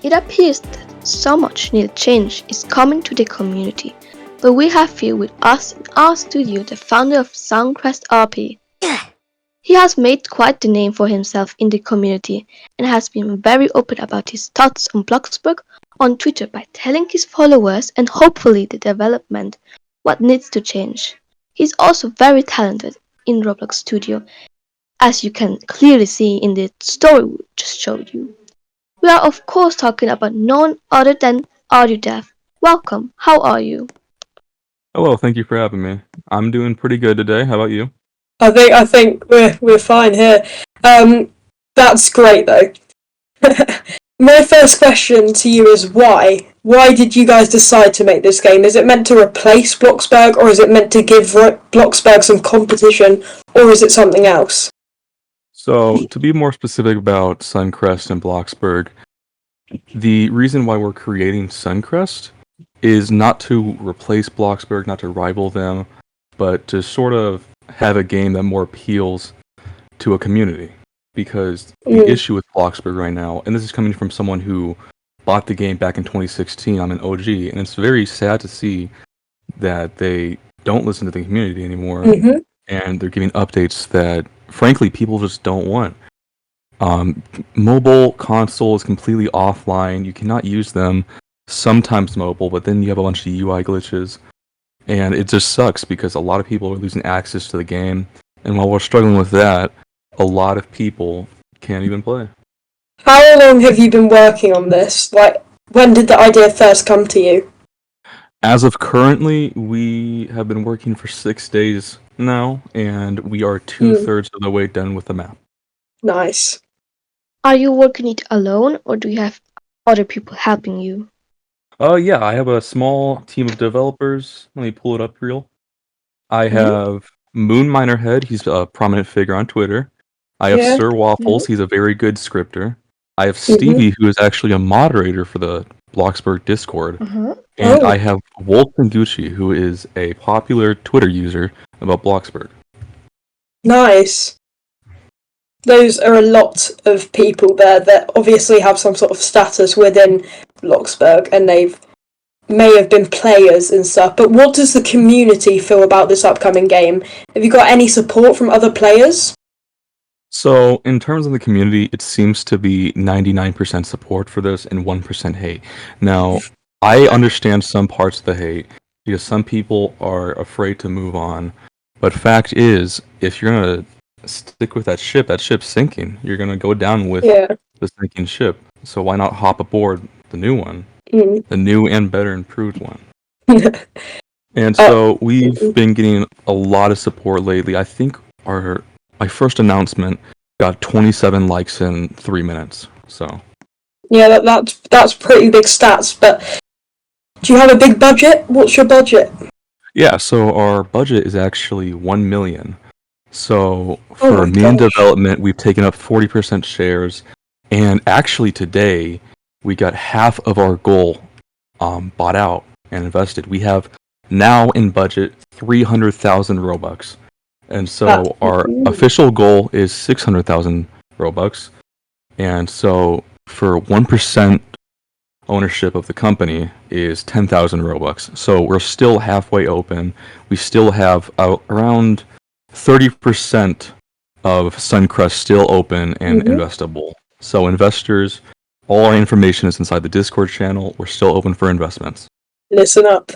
It appears that so much needed change is coming to the community, but we have here with us in our studio the founder of Soundcrest RP. He has made quite the name for himself in the community and has been very open about his thoughts on Bloxburg on Twitter by telling his followers and hopefully the development what needs to change. He's also very talented in Roblox Studio, as you can clearly see in the story we just showed you. We are of course talking about none other than AudiDev. Welcome, how are you? Oh well, thank you for having me. I'm doing pretty good today. How about you? I think we're fine here. That's great though. My first question to you is why? Why did you guys decide to make this game? Is it meant to replace Bloxburg, or is it meant to give Bloxburg some competition, or is it something else? So, to be more specific about Suncrest and Bloxburg, the reason why we're creating Suncrest is not to replace Bloxburg, not to rival them, but to sort of have a game that more appeals to a community. Because the issue with Bloxburg right now, and this is coming from someone who bought the game back in 2016, I'm an OG, and it's very sad to see that they don't listen to the community anymore, and they're giving updates that, frankly, people just don't want. Mobile console is completely offline. You cannot use them. Sometimes mobile, but then you have a bunch of UI glitches, and it just sucks because a lot of people are losing access to the game, and while we're struggling with that, a lot of people can't even play. How long have you been working on this? Like, when did the idea first come to you? As of currently, we have been working for 6 days now, and we are 2/3 of the way done with the map. Nice. Are you working it alone or do you have other people helping you? Yeah, I have a small team of developers. Let me pull it up real. I have Moon Minerhead, he's a prominent figure on Twitter. I have Sir Waffles, he's a very good scripter. I have Stevie, who is actually a moderator for the Bloxburg Discord. And I have Wolf and Gucci, who is a popular Twitter user about Bloxburg. Nice. Those are a lot of people there that obviously have some sort of status within Bloxburg, and they may have been players and stuff. But what does the community feel about this upcoming game? Have you got any support from other players? So, in terms of the community, it seems to be 99% support for this and 1% hate. Now, I understand some parts of the hate because some people are afraid to move on. But fact is, if you're going to stick with that ship's sinking. You're going to go down with the sinking ship. So why not hop aboard the new one? The new and better improved one. And so we've been getting a lot of support lately. I think my first announcement got 27 likes in 3 minutes. So yeah, that's pretty big stats. But do you have a big budget? What's your budget? Yeah, so our budget is actually 1 million. So for me in development, we've taken up 40% shares, and actually today we got half of our goal bought out and invested. We have now in budget 300,000 Robux, and so our official goal is 600,000 Robux, and so for 1% ownership of the company is 10,000 Robux. So we're still halfway open. We still have around 30% of Suncrest still open and investable. So investors, all our information is inside the Discord channel. We're still open for investments. Listen up.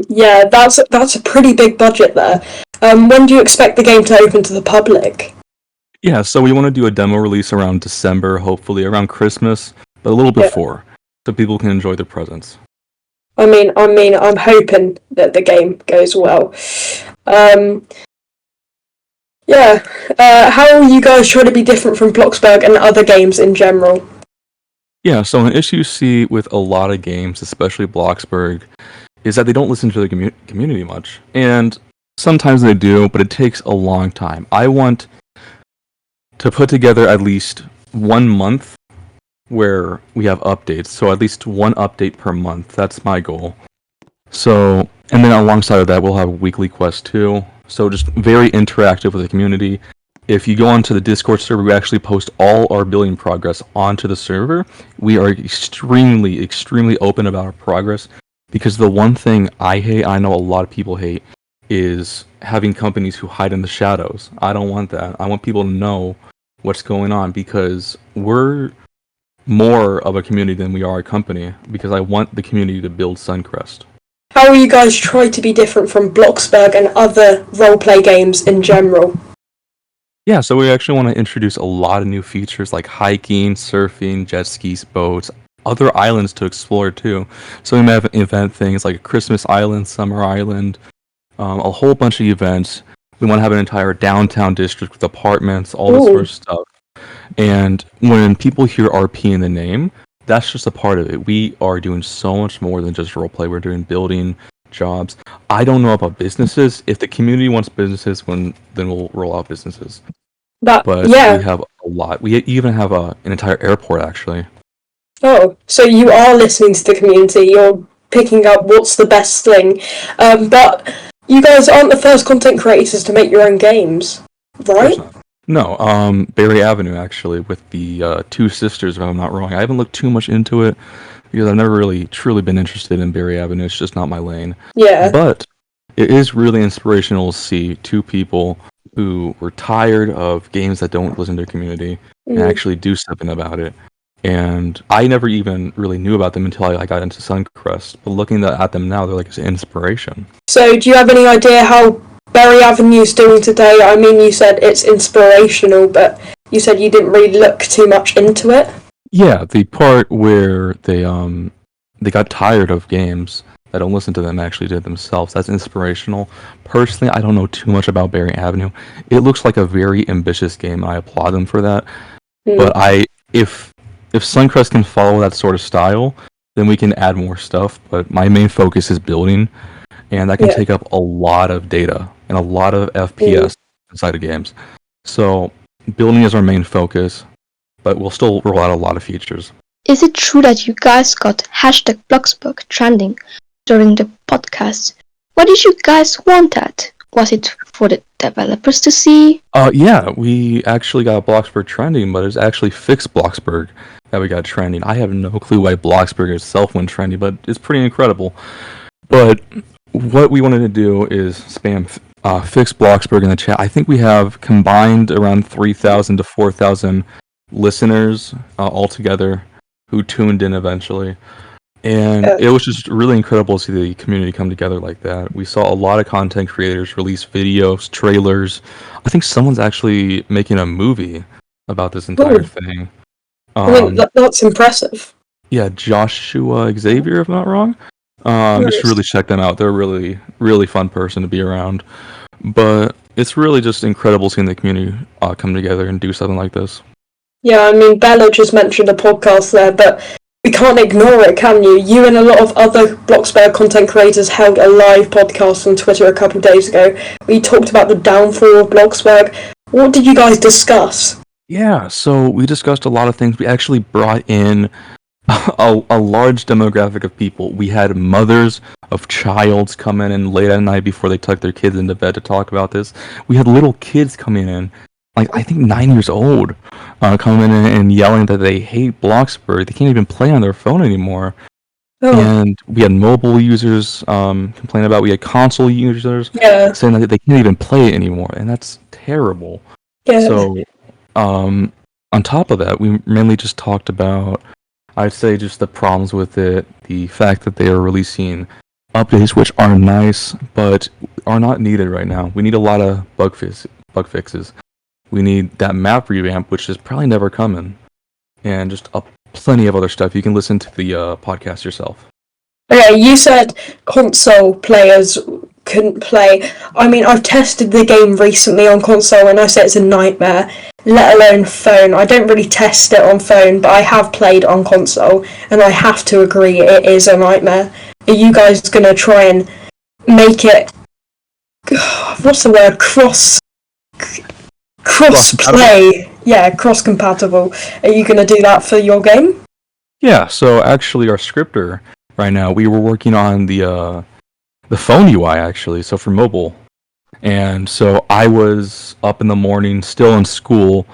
Yeah, that's a pretty big budget there. When do you expect the game to open to the public? Yeah, so we want to do a demo release around December, hopefully around Christmas, but a little before, so people can enjoy their presents. I mean, I'm hoping that the game goes well. How are you guys trying to be different from Bloxburg and other games in general? Yeah, so an issue you see with a lot of games, especially Bloxburg, is that they don't listen to the community much. And sometimes they do, but it takes a long time. I want to put together at least 1 month where we have updates. So at least one update per month. That's my goal. So, and then alongside of that, we'll have weekly quests too. So just very interactive with the community. if you go onto the Discord server, we actually post all our building progress onto the server. We are extremely, extremely open about our progress, because the one thing I hate, I know a lot of people hate, is having companies who hide in the shadows. I don't want that. I want people to know what's going on, because we're more of a community than we are a company, because I want the community to build Suncrest. How will you guys try to be different from Bloxburg and other roleplay games in general? Yeah, so we actually want to introduce a lot of new features like hiking, surfing, jet skis, boats, other islands to explore too. So we may have event things like a Christmas island, summer island, a whole bunch of events. We want to have an entire downtown district with apartments, all this sort of stuff. And when people hear RP in the name, that's just a part of it. We are doing so much more than just roleplay. We're doing building, jobs. I don't know about businesses. If the community wants businesses, then we'll roll out businesses. But we have a lot. We even have an entire airport, actually. Oh, so you are listening to the community. You're picking up what's the best thing. But you guys aren't the first content creators to make your own games, right? No, Barry Avenue, actually, with the two sisters, if I'm not wrong. I haven't looked too much into it, because I've never really truly been interested in Barry Avenue. It's just not my lane. Yeah. But it is really inspirational to see two people who were tired of games that don't listen to their community and actually do something about it. And I never even really knew about them until I got into Suncrest. But looking at them now, they're like an inspiration. So do you have any idea how Barry Avenue's doing today? I mean, you said it's inspirational, but you said you didn't really look too much into it. Yeah, the part where they got tired of games that don't listen to them actually did themselves. That's inspirational. Personally, I don't know too much about Barry Avenue. It looks like a very ambitious game, and I applaud them for that. But if Suncrest can follow that sort of style, then we can add more stuff. But my main focus is building, and that can take up a lot of data and a lot of FPS inside of games. So building is our main focus, but we'll still roll out a lot of features. Is it true that you guys got #bloxburg trending during the podcast? What did you guys want that? Was it for the developers to see? Yeah, we actually got Bloxburg trending, but it's actually fixed Bloxburg that we got trending. I have no clue why Bloxburg itself went trending, but it's pretty incredible. But what we wanted to do is spam fix Bloxburg in the chat. I think we have combined around 3,000 to 4,000 listeners altogether who tuned in eventually. And it was just really incredible to see the community come together like that. We saw a lot of content creators release videos, trailers. I think someone's actually making a movie about this entire thing. That's impressive. Yeah, Joshua Xavier, if I'm not wrong. You should really check them out. They're a really, really fun person to be around. But it's really just incredible seeing the community come together and do something like this. Yeah, I mean, Bella just mentioned a podcast there, but we can't ignore it, can you? You and a lot of other Bloxburg content creators held a live podcast on Twitter a couple of days ago. We talked about the downfall of Bloxburg. What did you guys discuss? Yeah, so we discussed a lot of things. We actually brought in a large demographic of people. We had mothers of childs come in late at night before they tucked their kids into bed to talk about this. We had little kids coming in, like I think 9 years old, coming in and yelling that they hate Bloxburg. They can't even play on their phone anymore. And we had mobile users complain about. We had console users saying that they can't even play it anymore, and that's terrible. So, on top of that, we mainly just talked about, I'd say, just the problems with it, the fact that they are releasing updates which are nice, but are not needed right now. We need a lot of bug fixes. We need that map revamp, which is probably never coming, and just plenty of other stuff. You can listen to the podcast yourself. Okay, you said console players couldn't play. I mean, I've tested the game recently on console, and I say it's a nightmare, let alone phone. I don't really test it on phone, but I have played on console, and I have to agree it is a nightmare. Are you guys going to try and make it, what's the word, cross-play? Yeah, cross-compatible. Are you going to do that for your game? Yeah, so actually our scripter right now, we were working on the phone UI actually, so for mobile. And so I was up in the morning, still in school,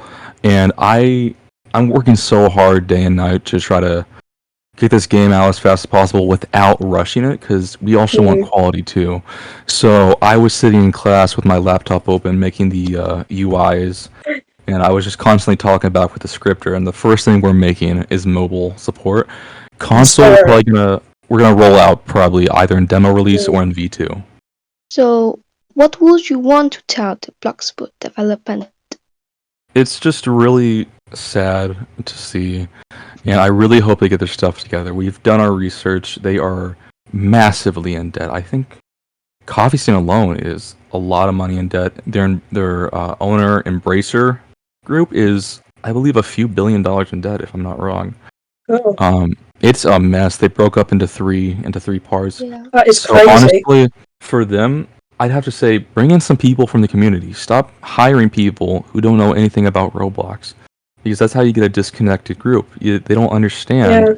and I'm working so hard day and night to try to get this game out as fast as possible without rushing it, because we also want quality too. So I was sitting in class with my laptop open, making the UIs, and I was just constantly talking back with the scripter. And the first thing we're making is mobile support. Console, we're gonna roll out probably either in demo release or in V2. So, what would you want to tell the bloxburg development? It's just really sad to see, and I really hope they get their stuff together. We've done our research. They are massively in debt. I think Coffee Stain alone is a lot of money in debt. Their owner, Embracer Group, is, I believe, a few $billion in debt, if I'm not wrong. It's a mess. They broke up into three parts. Yeah. That is So crazy. honestly, for them, I'd have to say, bring in some people from the community. Stop hiring people who don't know anything about Roblox, because that's how you get a disconnected group. They don't understand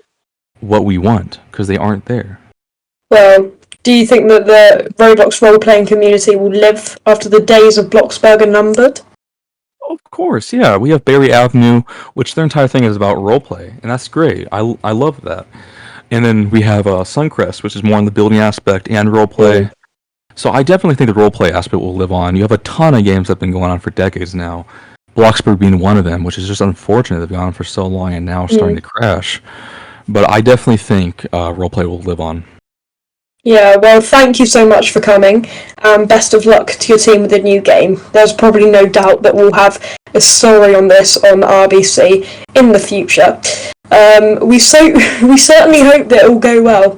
what we want because they aren't there. Well, do you think that the Roblox role-playing community will live after the days of Bloxburg are numbered? Of course, yeah. We have Berry Avenue, which their entire thing is about roleplay, and that's great. I love that. And then we have Suncrest, which is more on the building aspect and roleplay. So I definitely think the roleplay aspect will live on. You have a ton of games that have been going on for decades now. Bloxburg being one of them, which is just unfortunate they've gone on for so long and now starting to crash. But I definitely think roleplay will live on. Yeah, well, thank you so much for coming, and best of luck to your team with the new game. There's probably no doubt that we'll have a story on this on RBC in the future. We certainly hope that it will go well.